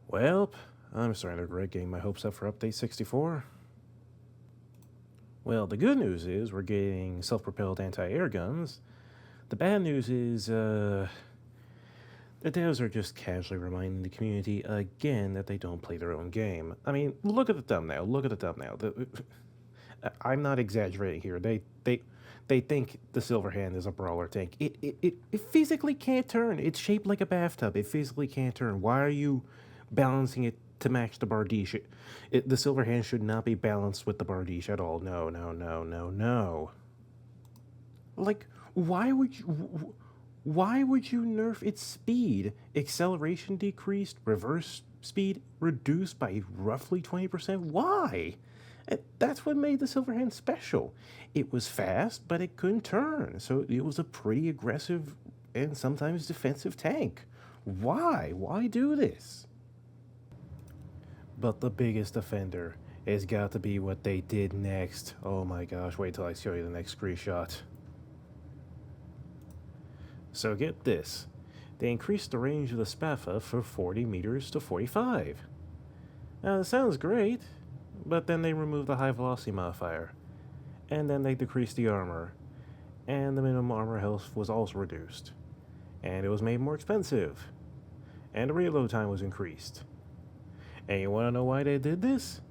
Well, I'm starting to regret getting my hopes up for Update 64. Well, the good news is we're getting self-propelled anti-air guns. The bad news is, the devs are just casually reminding the community again that they don't play their own game. I mean, look at the thumbnail. Look at the thumbnail. I'm not exaggerating here. They think the Silverhand is a brawler tank. It physically can't turn. It's shaped like a bathtub. It physically can't turn. Why are you balancing it to match the Bardiche? The Silverhand should not be balanced with the Bardiche at all. No, no, no, no, no. Like, why would you nerf its speed? Acceleration decreased, reverse speed reduced by roughly 20%. Why? That's what made the Silverhand special. It was fast, but it couldn't turn, so it was a pretty aggressive and sometimes defensive tank. Why? Why do this? But the biggest offender has got to be what they did next. Oh my gosh, wait till I show you the next screenshot. So get this. They increased the range of the Spatha from 40 meters to 45. Now, it sounds great, but then they removed the high velocity modifier. And then they decreased the armor. And the minimum armor health was also reduced. And it was made more expensive. And the reload time was increased. And you want to know why they did this?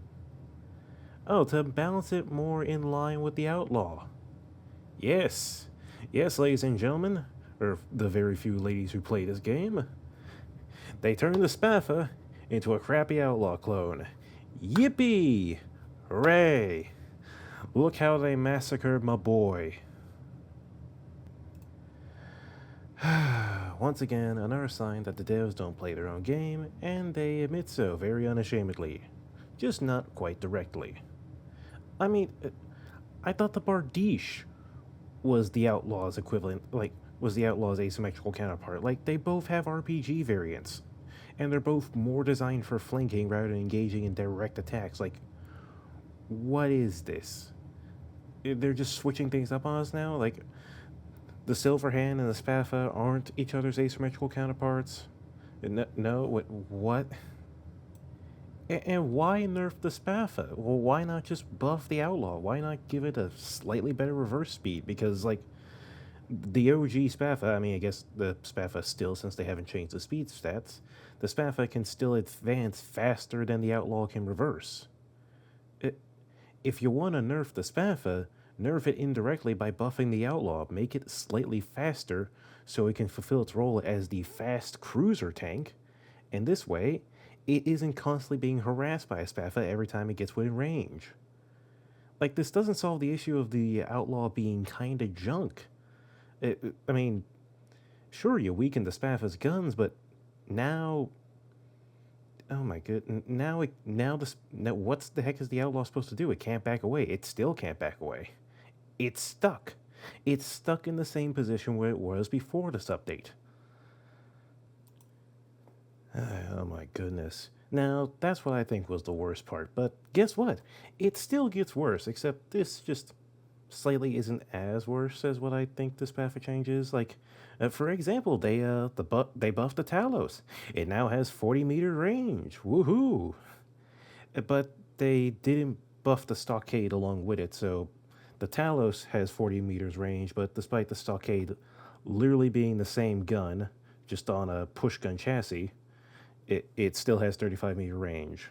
Oh, to balance it more in line with the Outlaw. Yes. Yes, ladies and gentlemen, or the very few ladies who play this game, they turned the Spatha into a crappy Outlaw clone. Yippee! Hooray! Look how they massacred my boy. Once again, another sign that the devs don't play their own game, and they admit so very unashamedly. Just not quite directly. I mean, I thought the Bardiche was the Outlaw's equivalent, was the Outlaw's asymmetrical counterpart. Like, they both have RPG variants, and they're both more designed for flanking rather than engaging in direct attacks. Like, what is this? They're just switching things up on us now? Like, the Silverhand and the Spatha aren't each other's asymmetrical counterparts? No, what? And why nerf the Spatha? Well, why not just buff the Outlaw? Why not give it a slightly better reverse speed? Because, like, the OG Spatha, I mean, I guess the Spatha still, since they haven't changed the speed stats, the Spatha can still advance faster than the Outlaw can reverse. If you want to nerf the Spatha, nerf it indirectly by buffing the Outlaw. Make it slightly faster so it can fulfill its role as the fast cruiser tank. And this way, it isn't constantly being harassed by a Spatha every time it gets within range. Like, this doesn't solve the issue of the Outlaw being kinda junk. I mean, sure, you weaken the Spatha's guns, but now... Oh my good. Now what's the heck is the Outlaw supposed to do? It can't back away. It still can't back away. It's stuck. It's stuck in the same position where it was before this update. Oh my goodness. Now, that's what I think was the worst part, but guess what? It still gets worse, except this just slightly isn't as worse as what I think this Spatha change is. Like, for example, they buffed the Talos. It now has 40-meter range. Woohoo! But they didn't buff the Stockade along with it, so the Talos has 40 meters range, but despite the Stockade literally being the same gun, just on a push gun chassis, it still has 35-meter range.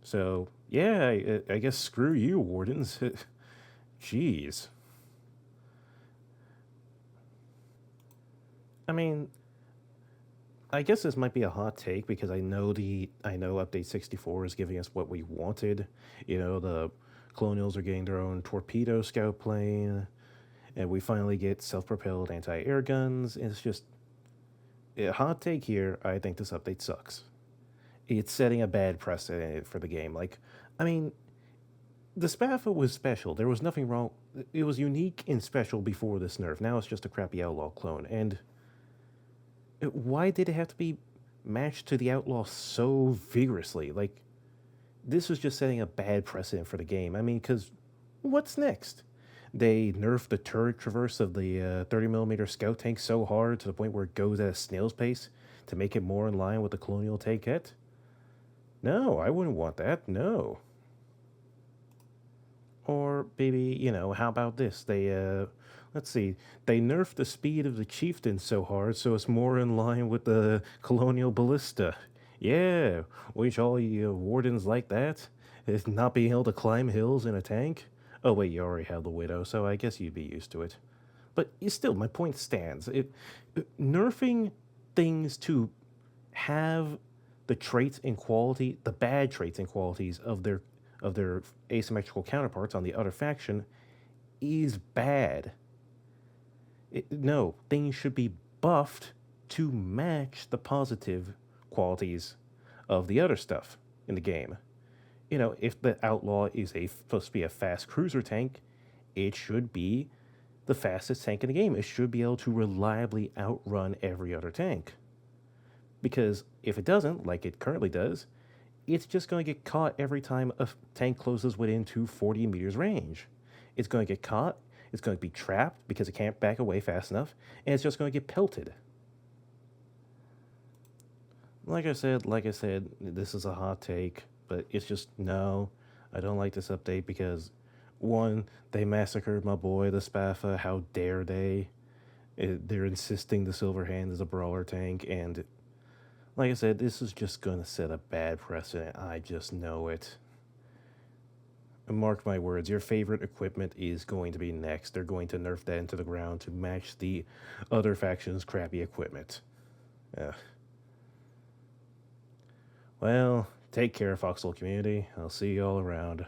So, yeah, I guess screw you, Wardens. Jeez. I mean, I guess this might be a hot take because I know Update 64 is giving us what we wanted. You know, the Colonials are getting their own torpedo scout plane, and we finally get self-propelled anti-air guns. It's just a hot take here. I think this update sucks. It's setting a bad precedent for the game. Like, I mean, the Spatha was special. There was nothing wrong. It was unique and special before this nerf. Now it's just a crappy Outlaw clone. And why did it have to be matched to the Outlaw so vigorously? Like, this was just setting a bad precedent for the game. I mean, because what's next? They nerfed the turret traverse of the 30mm scout tank so hard to the point where it goes at a snail's pace to make it more in line with the Colonial tankette. No, I wouldn't want that. No. Or maybe, how about this? Let's see, they nerfed the speed of the chieftain so hard so it's more in line with the colonial ballista. Yeah, wish all you wardens like that? Is not being able to climb hills in a tank? Oh, wait, you already have the widow, so I guess you'd be used to it. But still, my point stands. Nerfing things to have the traits and quality, the bad traits and qualities of their asymmetrical counterparts on the other faction is bad. No, things should be buffed to match the positive qualities of the other stuff in the game. If the outlaw is supposed to be a fast cruiser tank, it should be the fastest tank in the game. It should be able to reliably outrun every other tank. Because if it doesn't, like it currently does, it's just going to get caught every time a tank closes within 240 meters range. It's going to get caught, it's going to be trapped because it can't back away fast enough, and it's just going to get pelted. Like I said, this is a hot take, but it's just no, I don't like this update because one, they massacred my boy, the Spatha. How dare they? They're insisting the Silver Hand is a brawler tank, and like I said, this is just going to set a bad precedent. I just know it. And mark my words, your favorite equipment is going to be next. They're going to nerf that into the ground to match the other faction's crappy equipment. Well, take care, Foxhole community. I'll see you all around.